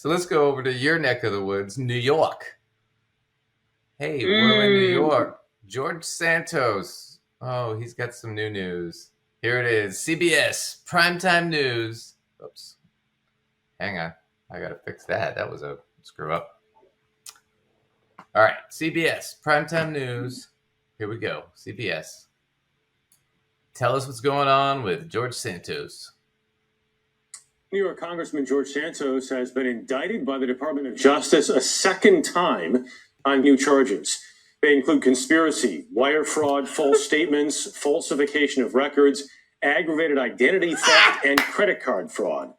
So let's go over to your neck of the woods, New York. Hey, we're in New Mm. York. George Santos. Oh, he's got some new news. Here it is. CBS primetime news. Oops. Hang on. I got to fix that. That was a screw up. All right. CBS primetime news. Here we go. CBS. Tell us what's going on with George Santos. New York Congressman George Santos has been indicted by the Department of Justice a second time on new charges. They include conspiracy, wire fraud, false statements, falsification of records, aggravated identity theft, and credit card fraud.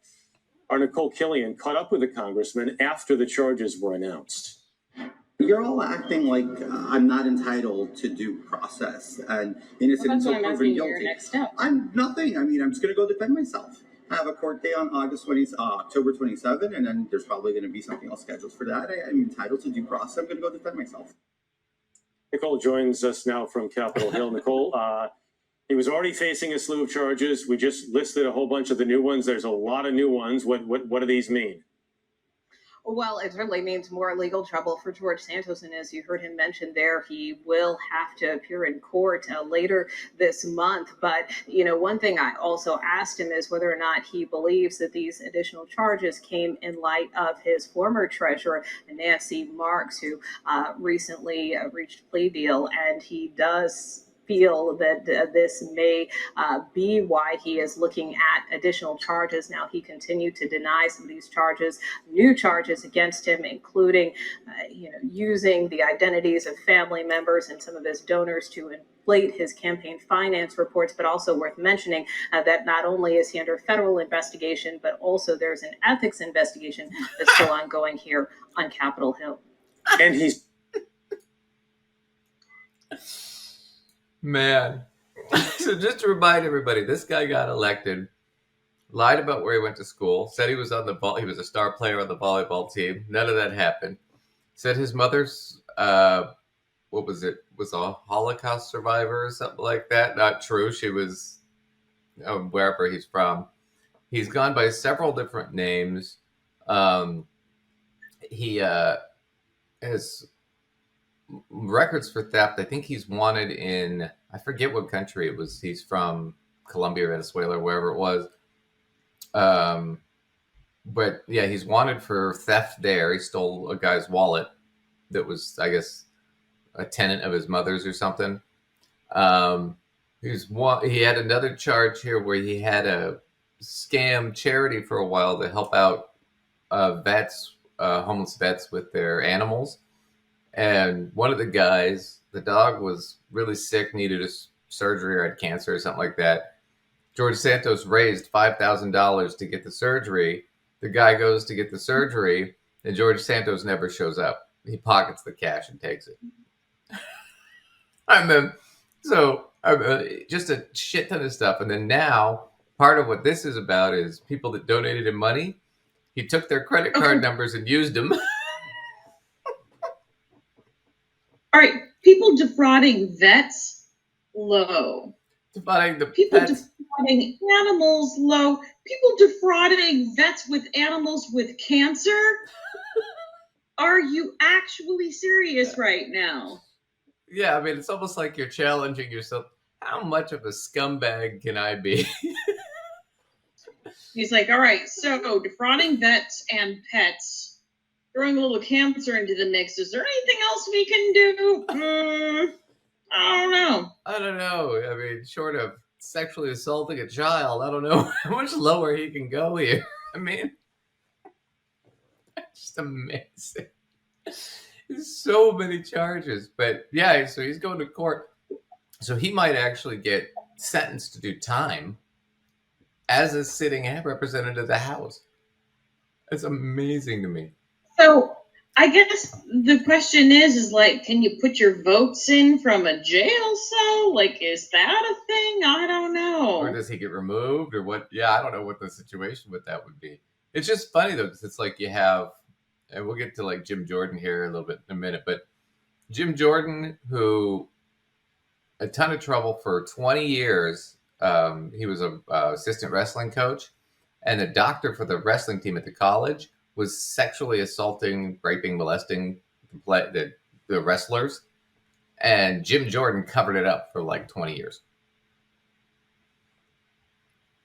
Our Nicole Killian caught up with the congressman after the charges were announced. You're all acting like I'm not entitled to due process and innocent Well, that's what until I'm proven asking you your guilty. next step. I'm nothing. I mean, I'm just going to go defend myself. I have a court date on October 27, and then there's probably going to be something else scheduled for that. I'm entitled to due process. I'm going to go defend myself. Nicole joins us now from Capitol Hill. Nicole, he was already facing a slew of charges. We just listed a whole bunch of the new ones. There's a lot of new ones. What do these mean? Well, it certainly means more legal trouble for George Santos. And as you heard him mention there, he will have to appear in court later this month. But, one thing I also asked him is whether or not he believes that these additional charges came in light of his former treasurer, Nancy Marks, who recently reached a plea deal. And he does feel that this may be why he is looking at additional charges. Now, he continued to deny some of these charges, new charges against him, including, using the identities of family members and some of his donors to inflate his campaign finance reports. But also worth mentioning that not only is he under federal investigation, but also there's an ethics investigation that's still ongoing here on Capitol Hill. And he's Man. So just to remind everybody, this guy got elected, lied about where he went to school, said he was on the ball, he was a star player on the volleyball team. None of that happened. Said his mother's was a Holocaust survivor or something like that. Not true. She was wherever he's from. He's gone by several different names. He has records for theft. I think he's wanted in, I forget what country it was. He's from Colombia, Venezuela, wherever it was. But yeah, he's wanted for theft there. He stole a guy's wallet that was, I guess, a tenant of his mother's or something. He had another charge here where he had a scam charity for a while to help out vets, homeless vets with their animals. And one of the guys, the dog was really sick, needed a surgery or had cancer or something like that. George Santos raised $5,000 to get the surgery. The guy goes to get the surgery, and George Santos never shows up. He pockets the cash and takes it. Just a shit ton of stuff. And then now, part of what this is about is people that donated him money. He took their credit card numbers and used them. All right, people defrauding vets, low. Defrauding the people pets. Defrauding animals, low. People defrauding vets with animals with cancer. Are you actually serious right now? Yeah, I mean, it's almost like you're challenging yourself. How much of a scumbag can I be? He's like, all right, so defrauding vets and pets. Throwing a little cancer into the mix. Is there anything else we can do? I don't know. I mean, short of sexually assaulting a child, I don't know how much lower he can go here. I mean, it's just amazing. There's so many charges. But yeah, so he's going to court. So he might actually get sentenced to do time as a sitting representative of the House. It's amazing to me. So I guess the question is like, can you put your votes in from a jail cell? Like, is that a thing? I don't know. Or does he get removed or what? Yeah, I don't know what the situation with that would be. It's just funny though, because it's like you have, and we'll get to like Jim Jordan here a little bit in a minute, but Jim Jordan, who a ton of trouble for 20 years. He was a assistant wrestling coach and a doctor for the wrestling team at the college. was sexually assaulting, raping, molesting the wrestlers, and Jim Jordan covered it up for like 20 years.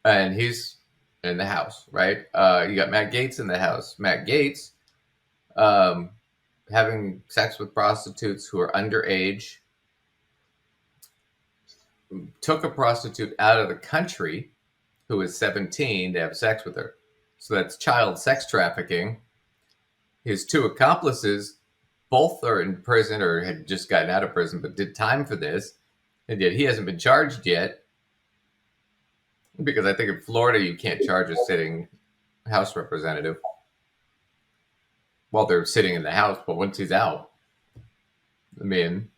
And he's in the house, right? You got Matt Gaetz in the house. Matt Gaetz having sex with prostitutes who are underage, took a prostitute out of the country who was 17 to have sex with her. So that's child sex trafficking. His two accomplices, both are in prison or had just gotten out of prison, but did time for this. And yet he hasn't been charged yet. Because I think in Florida, you can't charge a sitting House representative while they're sitting in the House. But once he's out, I mean,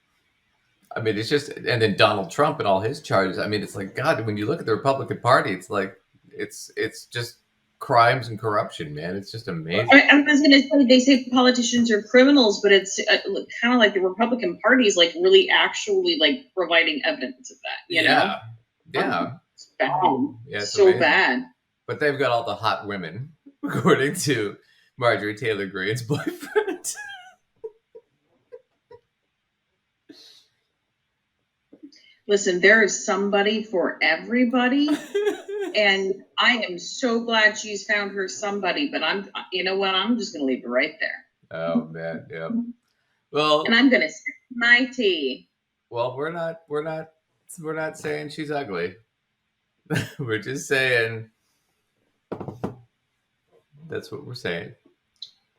it's just, and then Donald Trump and all his charges. I mean, it's like, God, when you look at the Republican Party, it's like, it's just crimes and corruption, man. It's just amazing. I was going to say, they say politicians are criminals, but it's kind of like the Republican Party is like really actually like providing evidence of that. You know? Yeah. It's bad. Yeah, it's so amazing. Bad. But they've got all the hot women, according to Marjorie Taylor Greene's boyfriend. Listen, there is somebody for everybody, and I am so glad she's found her somebody. But you know what? I'm just going to leave it right there. Oh man, yeah. Well, and I'm going to sip my tea. Well, we're not saying she's ugly. We're just saying that's what we're saying.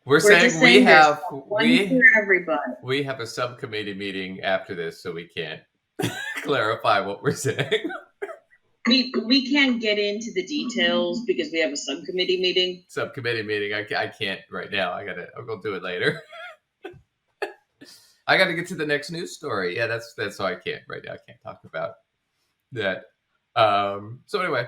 We're saying we have a subcommittee meeting after this, so we can't clarify what we're saying. We can't get into the details because we have a subcommittee meeting. I can't right now. I'll go do it later. I got to get to the next news story. Yeah, that's why I can't right now. I can't talk about that. So anyway.